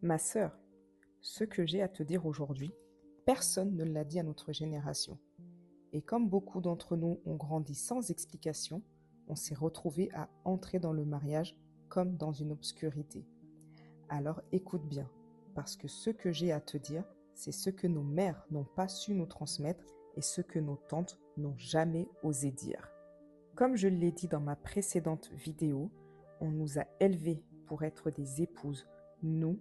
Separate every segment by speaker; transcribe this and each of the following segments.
Speaker 1: Ma sœur, ce que j'ai à te dire aujourd'hui, personne ne l'a dit à notre génération. Et comme beaucoup d'entre nous ont grandi sans explication, on s'est retrouvés à entrer dans le mariage comme dans une obscurité. Alors écoute bien, parce que ce que j'ai à te dire, c'est ce que nos mères n'ont pas su nous transmettre et ce que nos tantes n'ont jamais osé dire. Comme je l'ai dit dans ma précédente vidéo, on nous a élevés pour être des épouses, nous,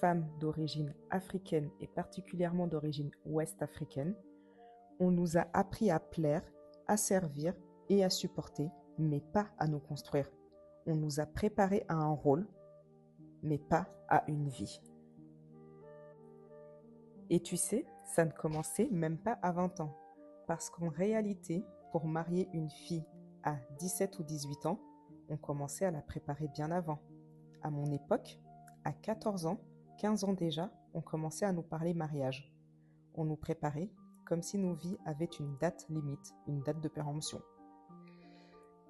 Speaker 1: femmes d'origine africaine et particulièrement d'origine ouest-africaine. On nous a appris à plaire, à servir et à supporter, mais pas à nous construire. On nous a préparés à un rôle, mais pas à une vie. Et tu sais, ça ne commençait même pas à 20 ans. Parce qu'en réalité, pour marier une fille à 17 ou 18 ans, on commençait à la préparer bien avant. À mon époque, à 14 ans, 15 ans déjà, on commençait à nous parler mariage. On nous préparait comme si nos vies avaient une date limite, une date de péremption.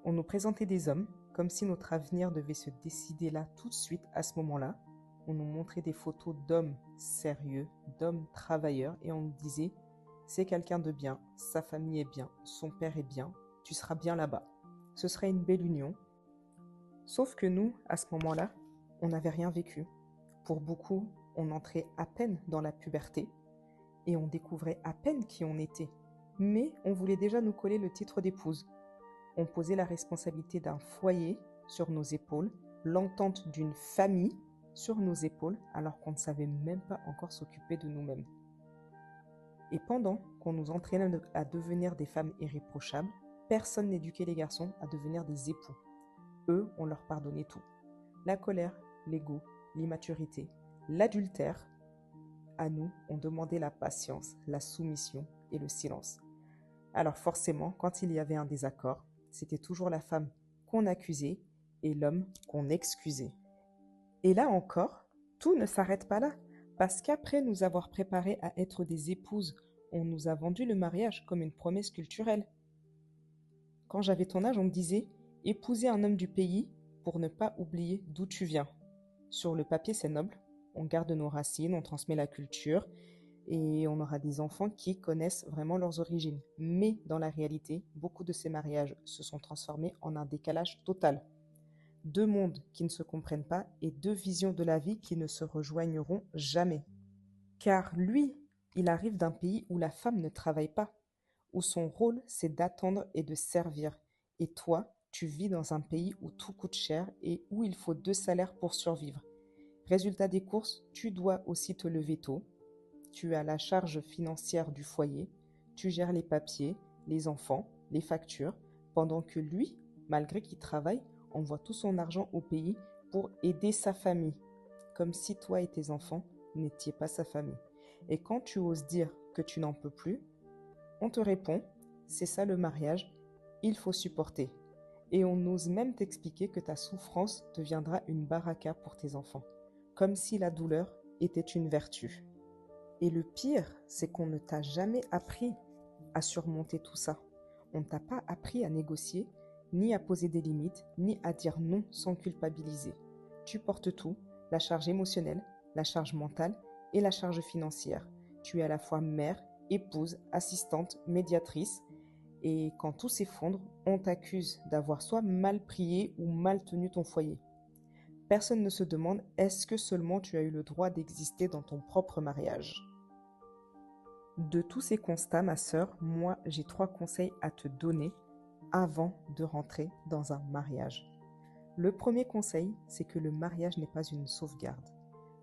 Speaker 1: On nous présentait des hommes comme si notre avenir devait se décider là tout de suite à ce moment-là. On nous montrait des photos d'hommes sérieux, d'hommes travailleurs et on nous disait « c'est quelqu'un de bien, sa famille est bien, son père est bien, tu seras bien là-bas. Ce serait une belle union. » Sauf que nous, à ce moment-là, on n'avait rien vécu. Pour beaucoup, on entrait à peine dans la puberté et on découvrait à peine qui on était. Mais on voulait déjà nous coller le titre d'épouse. On posait la responsabilité d'un foyer sur nos épaules, l'entente d'une famille sur nos épaules, alors qu'on ne savait même pas encore s'occuper de nous-mêmes. Et pendant qu'on nous entraînait à devenir des femmes irréprochables, personne n'éduquait les garçons à devenir des époux. Eux, on leur pardonnait tout. La colère, l'ego, l'immaturité, l'adultère. À nous, on demandait la patience, la soumission et le silence. Alors forcément, quand il y avait un désaccord, c'était toujours la femme qu'on accusait et l'homme qu'on excusait. Et là encore, tout ne s'arrête pas là, parce qu'après nous avoir préparés à être des épouses, on nous a vendu le mariage comme une promesse culturelle. Quand j'avais ton âge, on me disait « épouser un homme du pays pour ne pas oublier d'où tu viens ». Sur le papier, c'est noble, on garde nos racines, on transmet la culture, et on aura des enfants qui connaissent vraiment leurs origines. Mais dans la réalité, beaucoup de ces mariages se sont transformés en un décalage total. Deux mondes qui ne se comprennent pas et deux visions de la vie qui ne se rejoigneront jamais. Car lui, il arrive d'un pays où la femme ne travaille pas, où son rôle c'est d'attendre et de servir. Et toi, tu vis dans un pays où tout coûte cher et où il faut 2 salaires pour survivre. Résultat des courses, tu dois aussi te lever tôt. Tu as la charge financière du foyer, tu gères les papiers, les enfants, les factures, pendant que lui, malgré qu'il travaille, envoie tout son argent au pays pour aider sa famille, comme si toi et tes enfants n'étiez pas sa famille. Et quand tu oses dire que tu n'en peux plus, on te répond, c'est ça le mariage, il faut supporter. Et on ose même t'expliquer que ta souffrance deviendra une baraka pour tes enfants, comme si la douleur était une vertu. Et le pire, c'est qu'on ne t'a jamais appris à surmonter tout ça. On ne t'a pas appris à négocier, ni à poser des limites, ni à dire non sans culpabiliser. Tu portes tout, la charge émotionnelle, la charge mentale et la charge financière. Tu es à la fois mère, épouse, assistante, médiatrice. Et quand tout s'effondre, on t'accuse d'avoir soit mal prié ou mal tenu ton foyer. Personne ne se demande est-ce que seulement tu as eu le droit d'exister dans ton propre mariage. De tous ces constats, ma sœur, moi j'ai 3 conseils à te donner avant de rentrer dans un mariage. Le premier conseil, c'est que le mariage n'est pas une sauvegarde.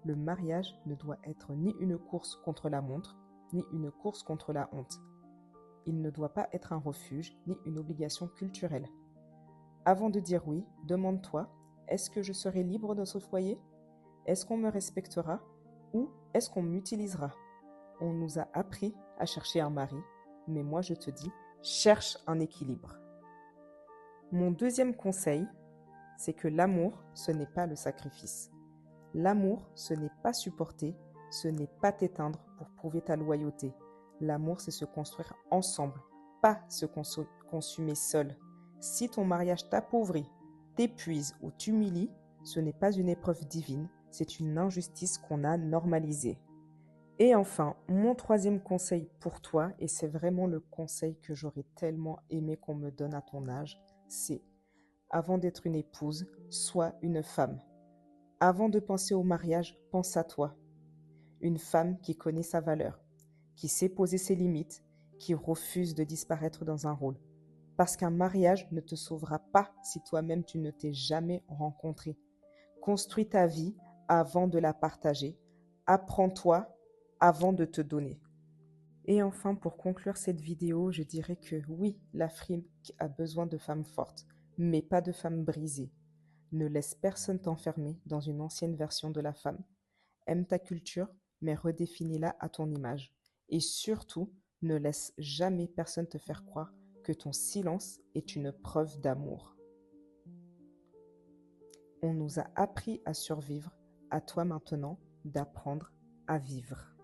Speaker 1: Le mariage ne doit être ni une course contre la montre, ni une course contre la honte. Il ne doit pas être un refuge, ni une obligation culturelle. Avant de dire oui, demande-toi, est-ce que je serai libre dans ce foyer? Est-ce qu'on me respectera? Ou est-ce qu'on m'utilisera? On nous a appris à chercher un mari, mais moi je te dis, cherche un équilibre. Mon deuxième conseil, c'est que l'amour, ce n'est pas le sacrifice. L'amour, ce n'est pas supporter, ce n'est pas t'éteindre pour prouver ta loyauté. L'amour, c'est se construire ensemble, pas se consumer seul. Si ton mariage t'appauvrit, t'épuise ou t'humilie, ce n'est pas une épreuve divine, c'est une injustice qu'on a normalisée. Et enfin, mon troisième conseil pour toi, et c'est vraiment le conseil que j'aurais tellement aimé qu'on me donne à ton âge, c'est avant d'être une épouse, sois une femme. Avant de penser au mariage, pense à toi. Une femme qui connaît sa valeur, qui sait poser ses limites, qui refuse de disparaître dans un rôle. Parce qu'un mariage ne te sauvera pas si toi-même tu ne t'es jamais rencontré. Construis ta vie avant de la partager. Apprends-toi avant de te donner. Et enfin, pour conclure cette vidéo, je dirais que oui, l'Afrique a besoin de femmes fortes, mais pas de femmes brisées. Ne laisse personne t'enfermer dans une ancienne version de la femme. Aime ta culture, mais redéfinis-la à ton image. Et surtout, ne laisse jamais personne te faire croire que ton silence est une preuve d'amour. On nous a appris à survivre, à toi maintenant d'apprendre à vivre.